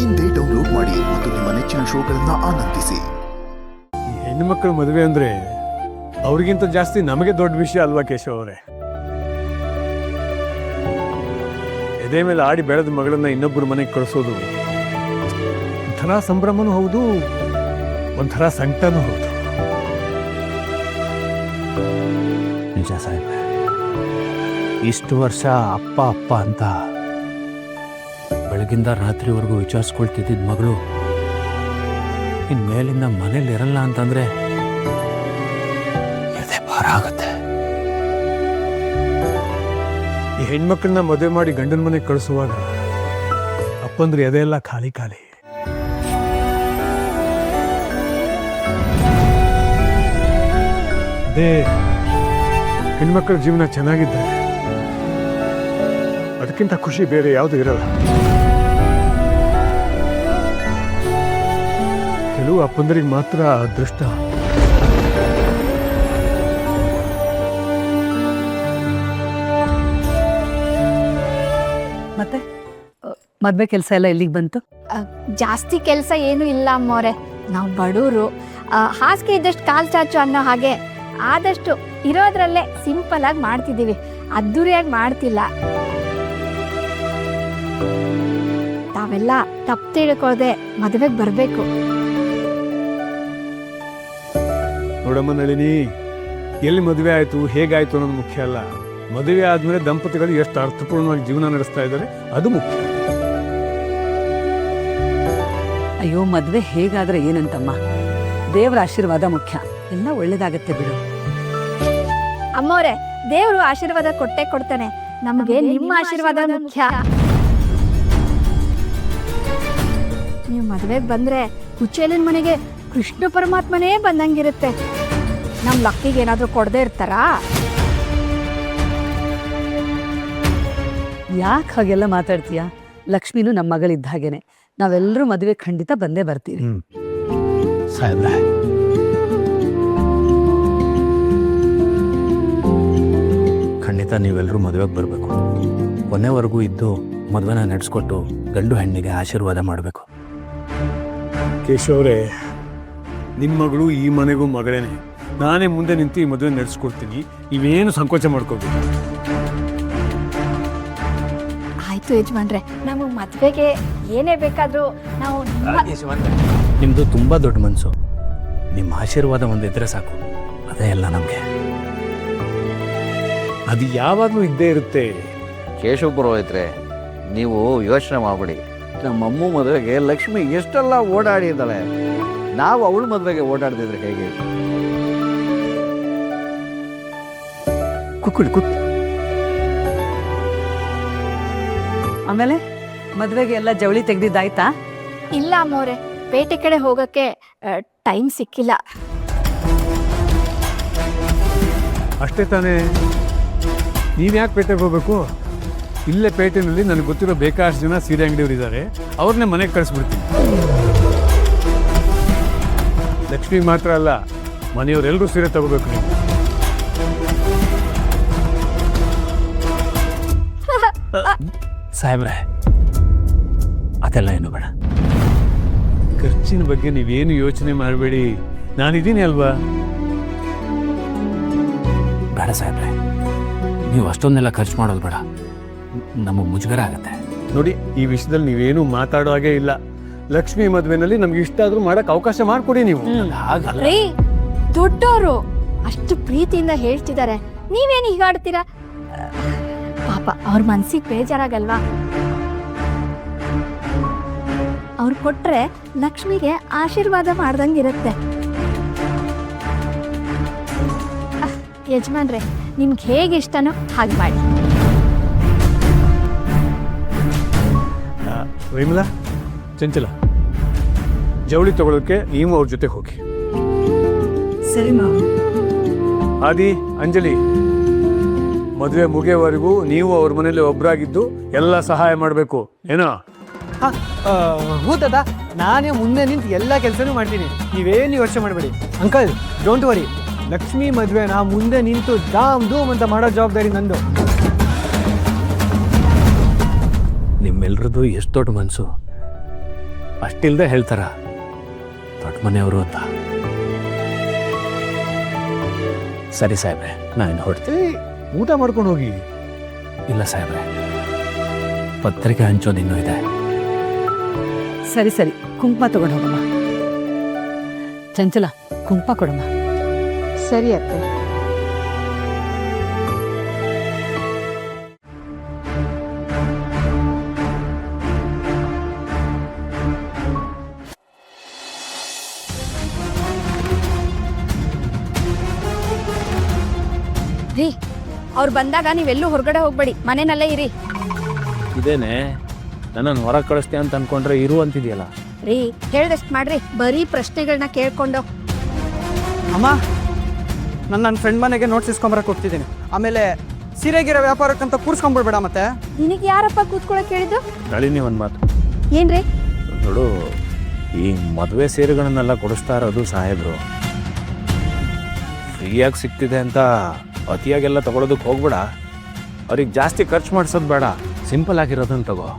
ಇಂದೇ ಡೌನ್ಲೋಡ್ ಮಾಡಿ ಮತ್ತು ನಿಮ್ಮ ನೆಚ್ಚಿನ ಶೋಗಳನ್ನ ಆನಂದಿಸಿ. ಹೆಣ್ಣು ಮಕ್ಕಳ ಮದುವೆ ಅಂದ್ರೆ ಅವ್ರಿಗಿಂತ ಜಾಸ್ತಿ ನಮಗೆ ದೊಡ್ಡ ವಿಷಯ ಅಲ್ವಾ ಕೇಶವ್ ಅವರೇ? ಎದೆ ಮೇಲೆ ಆಡಿ ಬೆಳೆದ ಮಗಳನ್ನ ಇನ್ನೊಬ್ಬರ ಮನೆಗೆ ಕಳಿಸೋದು ಒಂಥರ ಸಂಭ್ರಮನೂ ಹೌದು, ಒಂಥರ ಸಂಕಟನೂ ಹೌದು. ನಿಜ ಸಾಹೇಬ್ರೆ, ಇಷ್ಟು ವರ್ಷ ಅಪ್ಪ ಅಪ್ಪ ಅಂತ ಬೆಳಗಿಂದ ರಾತ್ರಿವರೆಗೂ ವಿಚಾರಿಸ್ಕೊಳ್ತಿದ್ದ ಮಗಳು ಇನ್ಮೇಲಿಂದ ಮನೇಲಿ ಇರಲ್ಲ ಅಂತಂದ್ರೆ ಎದೆ ಭಾರ ಆಗುತ್ತೆ. ಈ ಹೆಣ್ಮಕ್ಳನ್ನ ಮದುವೆ ಮಾಡಿ ಗಂಡನ ಮನೆಗೆ ಕಳಿಸುವಾಗ ಅಪ್ಪಂದ್ರೆ ಎದೆಲ್ಲ ಖಾಲಿ ಖಾಲಿ. ಅದೇ ಹೆಣ್ಮಕ್ಳ ಜೀವನ ಚೆನ್ನಾಗಿದ್ದರೆ ಅದಕ್ಕಿಂತ ಖುಷಿ ಬೇರೆ ಯಾವುದು ಇರಲ್ಲ. ಕೆಲವು ಅಪ್ಪಂದರಿಗೆ ಮಾತ್ರ ಅದೃಷ್ಟ. ಮತ್ತೆ ಮದ್ವೆ ಕೆಲಸ ಎಲ್ಲ ಎಲ್ಲಿಗೆ ಬಂತು? ಜಾಸ್ತಿ ಕೆಲಸ ಏನು ಇಲ್ಲ ಅಮ್ಮೋರೆ, ನಾವು ಬಡವರು, ಹಾಸಿಗೆ ಇದ್ದಷ್ಟು ಕಾಲು ಚಾಚು ಅನ್ನೋ ಹಾಗೆ ಆದಷ್ಟು ಇರೋದ್ರಲ್ಲೇ ಸಿಂಪಲ್ ಆಗಿ ಮಾಡ್ತಿದ್ದೀವಿ, ಅದ್ದೂರಿಯಾಗಿ ಮಾಡ್ತಿಲ್ಲ. ತಾವೆಲ್ಲ ತಪ್ಪು ತಿಳ್ಕೊಳ್ಳದೆ ಮದುವೆಗೆ ಬರಬೇಕು. ನೋಡಮ್ಮ ನಳಿನಿ, ಎಲ್ಲಿ ಮದುವೆ ಆಯಿತು ಹೇಗಾಯಿತು ಅನ್ನೋದು ಮುಖ್ಯ ಅಲ್ಲ. ಮದುವೆ ಆದಮೇಲೆ ದಂಪತಿಗಳು ಎಷ್ಟು ಅರ್ಥಪೂರ್ಣವಾಗಿ ಜೀವನ ನಡೆಸ್ತಾ ಇದ್ದಾರೆ ಅದು ಮುಖ್ಯ. ಅಯ್ಯೋ, ಮದ್ವೆ ಹೇಗಾದ್ರೆ ಏನಂತಮ್ಮ, ದೇವರ ಆಶೀರ್ವಾದ ಮುಖ್ಯ. ಎಲ್ಲ ಒಳ್ಳೇದಾಗತ್ತೆ ಬಿಡು. ಅಮ್ಮೋರೆ, ದೇವರು ಆಶೀರ್ವಾದ ಕೊಟ್ಟೆ ಕೊಡ್ತಾನೆ, ನಮಗೆ ನಿಮ್ಮ ಆಶೀರ್ವಾದ ಮುಖ್ಯ. ನೀವು ಮದುವೆಗೆ ಬಂದ್ರೆ ಕುಚೇಲನ ಮನೆಗೆ ಕೃಷ್ಣ ಪರಮಾತ್ಮನೇ ಬಂದಂಗಿರುತ್ತೆ. ನಮ್ಮ ಲಕ್ಕಿಗೆ ಏನಾದರೂ ಕೊಡದೇ ಇರ್ತಾರಾ? ಯಾಕೆ ಹಾಗೆಲ್ಲ ಮಾತಾಡ್ತೀಯಾ? ಲಕ್ಷ್ಮಿನೂ ನಮ್ಮ ಮಗಳಿದ್ದ ಹಾಗೇನೆ. ನಾವೆಲ್ಲರೂ ಮದುವೆ ಖಂಡಿತ ಬಂದೇ ಬರ್ತೀವಿ. ಸಾಹೇಬ್ರೆ, ಖಂಡಿತ ನೀವೆಲ್ಲರೂ ಮದುವೆಗೆ ಬರಬೇಕು. ಕೊನೆವರೆಗೂ ಇದ್ದು ಮದುವೆನ ನಡೆಸ್ಕೊಟ್ಟು ಗಂಡು ಹೆಣ್ಣಿಗೆ ಆಶೀರ್ವಾದ ಮಾಡಬೇಕು. ಕೇಶವ್ರೆ, ನಿಮ್ಮ ಮಗಳು ಈ ಮನೆಗೂ ಮಗಳೇನೆ. ನಾನೇ ಮುಂದೆ ನಿಂತು ಈ ಮದುವೆ ನಡೆಸ್ಕೊಡ್ತೀನಿ, ನೀವೇನು ಸಂಕೋಚ ಮಾಡ್ಕೋಬೇಕು. ಆಯ್ತು ಯಜಮಾನ್ರೆ, ನಮಗೆ ಮದುವೆಗೆ ಏನೇ ಬೇಕಾದರೂ ನಾವು ನಿಮ್ಮದು ತುಂಬ ದೊಡ್ಡ ಮನಸ್ಸು. ನಿಮ್ಮ ಆಶೀರ್ವಾದ ಒಂದಿದ್ರೆ ಸಾಕು, ಅದೇ ಎಲ್ಲ ನಮಗೆ. ಅದು ಯಾವಾಗಲೂ ಇದ್ದೇ ಇರುತ್ತೆ. ಕೇಶವ ಪುರೋಹಿತ್ರೆ, ನೀವು ಯೋಚನೆ ಮಾಡಬೇಡಿ. ನಮ್ಮಮ್ಮ ಮದುವೆಗೆ ಲಕ್ಷ್ಮಿ ಎಷ್ಟೆಲ್ಲ ಓಡಾಡಿದ್ದಾಳೆ, ನಾವು ಅವಳ ಮದುವೆಗೆ ಓಡಾಡ್ತಿದ್ರೆ ಹೇಗೆ? ಕುಕ್ಕುಳು. ಆಮೇಲೆ ಮದ್ವೆಗೆ ಎಲ್ಲ ಜವಳಿ ತೆಗ್ದಿದ್ದಾಯ್ತಾ? ಇಲ್ಲ ಅಮ್ಮೋರೆ, ಪೇಟೆ ಕಡೆ ಹೋಗೋಕ್ಕೆ ಟೈಮ್ ಸಿಕ್ಕಿಲ್ಲ. ಅಷ್ಟೇ ತಾನೇ, ನೀವ್ಯಾಕೆ ಪೇಟೆಗೆ ಹೋಗ್ಬೇಕು? ಇಲ್ಲೇ ಪೇಟೆನಲ್ಲಿ ನನಗೆ ಗೊತ್ತಿರೋ ಬೇಕಾದಷ್ಟು ಜನ ಸೀರೆ ಅಂಗಡಿಯವರು ಇದ್ದಾರೆ, ಅವ್ರನ್ನೇ ಮನೆಗೆ ಕಳಿಸ್ಬಿಡ್ತೀನಿ. ಲಕ್ಷ್ಮಿ ಮಾತ್ರ ಅಲ್ಲ, ಮನೆಯವರೆಲ್ಲರೂ ಸೀರೆ ತಗೋಬೇಕು ನೀವು. ಸಾಹೇಬ್ರೆ, ಅದೆಲ್ಲ ಏನು ಬೇಡ. ಖರ್ಚಿನ ಬಗ್ಗೆ ನೀವೇನು ಯೋಚನೆ ಮಾಡಬೇಡಿ, ನಾನಿದ್ದೀನಿ ಅಲ್ವಾ. ಬೇಡ ಸಾಹೇಬ್ರೆ, ನೀವು ಅಷ್ಟೊಂದೆಲ್ಲ ಖರ್ಚು ಮಾಡೋದು ಬೇಡ, ನಮಗೆ ಮುಜುಗರ ಆಗತ್ತೆ. ನೋಡಿ, ಈ ವಿಷಯದಲ್ಲಿ ನೀವೇನು ಮಾತಾಡೋ ಹಾಗೆ ಇಲ್ಲ. ಲಕ್ಷ್ಮಿ ಮದುವೆನಲ್ಲಿ ನಮ್ಗೆ ಇಷ್ಟ ಆದ್ರೂ ಮಾಡಕ್ ಅವಕಾಶ ಮಾಡ್ಕೊಡಿ ನೀವು. ಹಾಗಲ್ಲ ರೀ, ದೊಡ್ಡವರು ಅಷ್ಟು ಪ್ರೀತಿಯಿಂದ ಹೇಳ್ತಿದ್ದಾರೆ, ನೀವೇನು ಹೀಗಾಡ್ತೀರಾ? ಪಾಪ ಅವ್ರ ಮನ್ಸಿಗೆ ಬೇಜಾರಾಗಲ್ವಾ? ಅವ್ರು ಕೊಟ್ರೆ ಲಕ್ಷ್ಮಿಗೆ ಆಶೀರ್ವಾದ ಮಾಡ್ದಂಗಿರುತ್ತೆ. ಯಜಮಾನ್ರೆ, ನಿಮ್ಗೆ ಹೇಗೆ ಇಷ್ಟನೋ ಹಾಗೆ ಮಾಡಿ. ವಿಮಲಾ, ಚಂಚಲ, ಜವಳಿ ತಗೊಳ್ಳೋಕೆ ನೀವು ಅವ್ರ ಜೊತೆ ಹೋಗಿ. ಸರಿ ಮಾವ. ಆದಿ, ಅಂಜಲಿ, ಮದುವೆ ಮುಗಿಯೋವರೆಗೂ ನೀವು ಅವ್ರ ಮನೇಲಿ ಒಬ್ಬರಾಗಿದ್ದು ಎಲ್ಲ ಸಹಾಯ ಮಾಡಬೇಕು, ಏನೋ? ಹೂ ದಾದ, ನಾನೇ ಮುಂದೆ ನಿಂತು ಎಲ್ಲ ಕೆಲಸನೂ ಮಾಡ್ತೀನಿ, ನೀವೇನು ಯೋಚನೆ ಮಾಡಬೇಡಿ. ಅಂಕಲ್, ಡೋಂಟ್ ವರಿ, ಲಕ್ಷ್ಮಿ ಮದುವೆನ ಮುಂದೆ ನಿಂತು ಧಾಮ್ ಧೂಮ್ ಅಂತ ಮಾಡೋ ಜವಾಬ್ದಾರಿ ನಂದು. ನಿಮ್ಮೆಲ್ರದ್ದು ಎಷ್ಟು ದೊಡ್ಡ ಮನಸ್ಸು. ಅಷ್ಟಿಲ್ದೆ ಹೇಳ್ತಾರ ದೊಡ್ಡ ಮನೆಯವರು ಅಂತ. ಸರಿ ಸಾಹೇಬ್ರೆ, ನಾನು ಹೊರಡ್ತೀನಿ. ಊಟ ಮಾಡ್ಕೊಂಡು ಹೋಗಿ. ಇಲ್ಲ ಸಾಹೇಬ್ರೆ, ಪತ್ರಿಕೆ ಹಂಚೋದು ಇನ್ನೂ ಇದೆ. ಸರಿ ಸರಿ, ಕುಂಕುಮ ತಗೊಂಡು ಹೋಗಮ್ಮ. ಚಂಚಲ, ಕುಂಕುಮ ಕೊಡಮ್ಮ. ಸರಿ ಅತ್ತೆ. ರೀ, ಅವ್ರು ಬಂದಾಗ ನೀವೆಲ್ಲೂ ಹೊರಗಡೆ ಹೋಗ್ಬೇಡಿ, ಮನೆಯಲ್ಲೇ ಇರಿ. ಇದೇನೆ ನನ್ನನ್ನು ಹೊರಗೆ ಕಳಿಸ್ತೀಯ ಅಂತ ಅನ್ಕೊಂಡ್ರೆ ಇರು ಅಂತಿದೆಯಲ್ಲ. ರೀ, ಹೇಳ್ದಷ್ಟು ಮಾಡ್ರಿ, ಬರೀ ಪ್ರಶ್ನೆಗಳನ್ನ ಕೇಳ್ಕೊಂಡು. ಅಮ್ಮ, ನನ್ನ ಫ್ರೆಂಡ್ ಮನೆಗೆ ನೋಟ್ಸ್ ಇಸ್ಕೊಂಬರಕ್ಕೆ ಹೋಗ್ತಿದ್ದೀನಿ. ಆಮೇಲೆ ಸೀರೆಗಿರೋ ವ್ಯಾಪಾರಕ್ಕಂತ ಕೂರ್ಸ್ಕೊಂಡ್ಬಿಡ್ಬೇಡ ಮತ್ತೆ. ನಿನಗೆ ಯಾರಪ್ಪ ಕೂತ್ಕೊಳಕ್ ಹೇಳಿದ್ದು? ನಳಿನಿ ಒಂದು ಮಾತು ಏನ್ರಿ? ನೋಡು, ಈ ಮದುವೆ ಸೀರೆಗಳನ್ನೆಲ್ಲ ಕೊಡಿಸ್ತಾ ಇರೋದು ಸಾಹೇಬ್ರು. ಫ್ರೀಯಾಗಿ ಸಿಗ್ತಿದೆ ಅಂತ ಅತಿಯಾಗೆಲ್ಲ ತಗೊಳೋದಕ್ಕೆ ಹೋಗ್ಬೇಡ. ಅವ್ರಿಗೆ ಜಾಸ್ತಿ ಖರ್ಚು ಮಾಡಿಸೋದು ಬೇಡ, ಸಿಂಪಲ್ ಆಗಿರೋದನ್ನ ತಗೋ.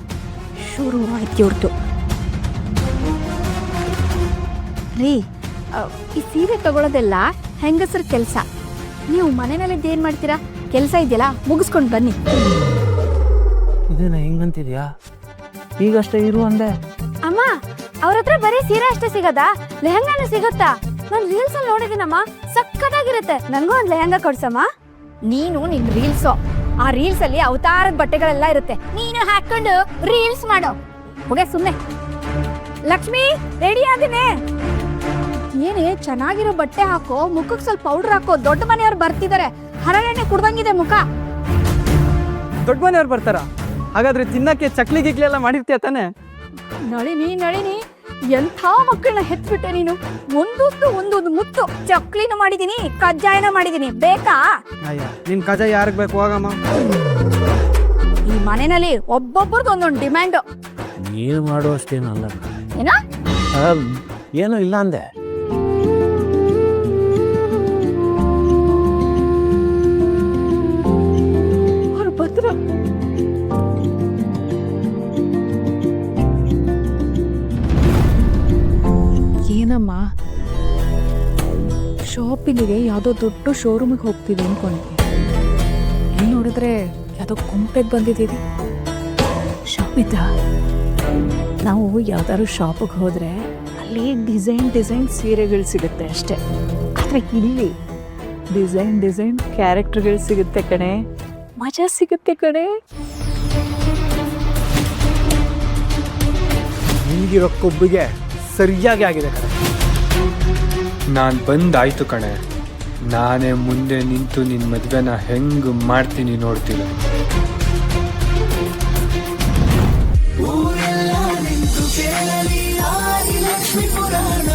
ಶುರು ಆಯ್ತು ಇವ್ರದ್ದು. ರೀ, ಈ ಸೀರೆ ತಗೊಳ್ಳೋದೆಲ್ಲ ಹೆಂಗಸರ ಕೆಲಸ. ನೀವು ಮನೆಯಲ್ಲಿದ್ದು ಏನು ಮಾಡ್ತೀರಾ? ಕೆಲಸ ಇದೆಯಲ್ಲ, ಮುಗಿಸ್ಕೊಂಡು ಬನ್ನಿ. ಇದೇನ ಹೆಂಗಂತಿದ್ಯಾ? ಈಗಷ್ಟೇ ಇರು ಅಂದೆ. ಅಮ್ಮ, ಅವ್ರ ಹತ್ರ ಬರೀ ಸೀರೆ ಅಷ್ಟೇ ಸಿಗದಾ? ಲೆಹಂಗಾನು ಸಿಗುತ್ತಾ? ನಾನು ರೀಲ್ಸ್ ಅಲ್ಲಿ ನೋಡಿದ್ದೀನಮ್ಮ, ಸಕ್ಕತ್ತಾಗಿರುತ್ತೆ. ನನಗೂ ಒಂದು ಲೆಹಂಗಾ ಕೊಡ್ಸಮ್ಮ. ನೀನು ನಿನ್ ರೀಲ್ಸು, ಆ ರೀಲ್ಸ್ ಅಲ್ಲಿ ಅವತಾರದ ಬಟ್ಟೆಗಳೆಲ್ಲ ಇರುತ್ತೆ, ನೀನು ಹಾಕೊಂಡು ರೀಲ್ಸ್ ಮಾಡೋ. ಹೋಗೆ ಸುಮ್ಮನೆ. ಲಕ್ಷ್ಮಿ, ರೆಡಿ ಆಗಿನೇ? ಏನೇ ಚೆನ್ನಾಗಿರೋ ಬಟ್ಟೆ ಹಾಕೋ, ಮುಖಕ್ಕೆ ಸ್ವಲ್ಪ ಪೌಡರ್ ಹಾಕೋ. ದೊಡ್ಡ ಮನೆಯವ್ರು ಬರ್ತಿದ್ದಾರೆ, ಹರಳೆಣ್ಣೆ ಕುಡ್ದಂಗಿದೆ ಮುಖ. ದೊಡ್ಡ ಮನೆಯವ್ರು ಬರ್ತಾರ? ಹಾಗಾದ್ರೆ ತಿನ್ನಕ್ಕೆ ಚಕ್ಲಿ ಗಿಕ್ಲಿ ಎಲ್ಲ ಮಾಡಿರ್ತೀಯ ತಾನೆ? ನಳಿನಿ, ನಳಿನಿ, ಎಂಥ ಮಕ್ಕಳನ್ನ ಹೆತ್ಬಿಟ್ಟೆ ನೀನು. ಒಂದೊಂದು ಮುತ್ತು. ಚಕ್ಲಿನೂ ಮಾಡಿದೀನಿ, ಕಜ್ಜಾಯನ ಮಾಡಿದೀನಿ. ಬೇಕಾ? ಅಯ್ಯ, ನಿನ್ ಕಜ ಯಾರಿಗೆ ಬೇಕು? ಹೋಗಮ್ಮ. ಈ ಮನೆಯಲ್ಲಿ ಒಬ್ಬೊಬ್ಬರದ್ದು ಒಂದೊಂದು ಡಿಮ್ಯಾಂಡ್. ನೀನು ಮಾಡುವಷ್ಟೇನಲ್ಲ. ಏನ? ಏನೂ ಇಲ್ಲ ಅಂದೆ. ಅವ್ರು ಭದ್ರ. ಏನಮ್ಮ, ಶಾಪಿಂಗಿಗೆ ಯಾವುದೋ ದೊಡ್ಡ ಶೋರೂಮಿಗೆ ಹೋಗ್ತೀವಿ ಅನ್ಕೊಂಡ್ವಿ. ಇಲ್ಲಿ ನೋಡಿದ್ರೆ ಯಾವುದೋ ಗುಂಪೆಗೆ ಬಂದಿದ್ದೀವಿ. ಶಾಪಿದ್ದ ನಾವು ಯಾವ್ದಾದ್ರು ಶಾಪಿಗೆ ಹೋದ್ರೆ ಅಲ್ಲಿ ಡಿಸೈನ್ ಸೀರೆಗಳು ಸಿಗುತ್ತೆ ಅಷ್ಟೆ. ಆದರೆ ಇಲ್ಲಿ ಡಿಸೈನ್ ಕ್ಯಾರೆಕ್ಟರ್ಗಳು ಸಿಗುತ್ತೆ ಕಣೆ, ಮಜಾ ಸಿಗುತ್ತೆ ಕಣೆ. ನಿನ್ಗಿರೋ ಕೊಬ್ಬಿಗೆ ಸರಿಯಾಗಿ ಆಗಿದೆ ಕಣೆ. ನಾನು ಬಂದಾಯ್ತು ಕಣೆ. ನಾನೇ ಮುಂದೆ ನಿಂತು ನಿನ್ನ ಮದುವೆನ ಹೆಂಗೆ ಮಾಡ್ತೀನಿ ನೋಡ್ತೀನಿ. ಊರೆಲ್ಲ ನಿಂತು ಕೇಳಲಿ ಆದಿ ಲಕ್ಷ್ಮೀ ಪುರಾಣ.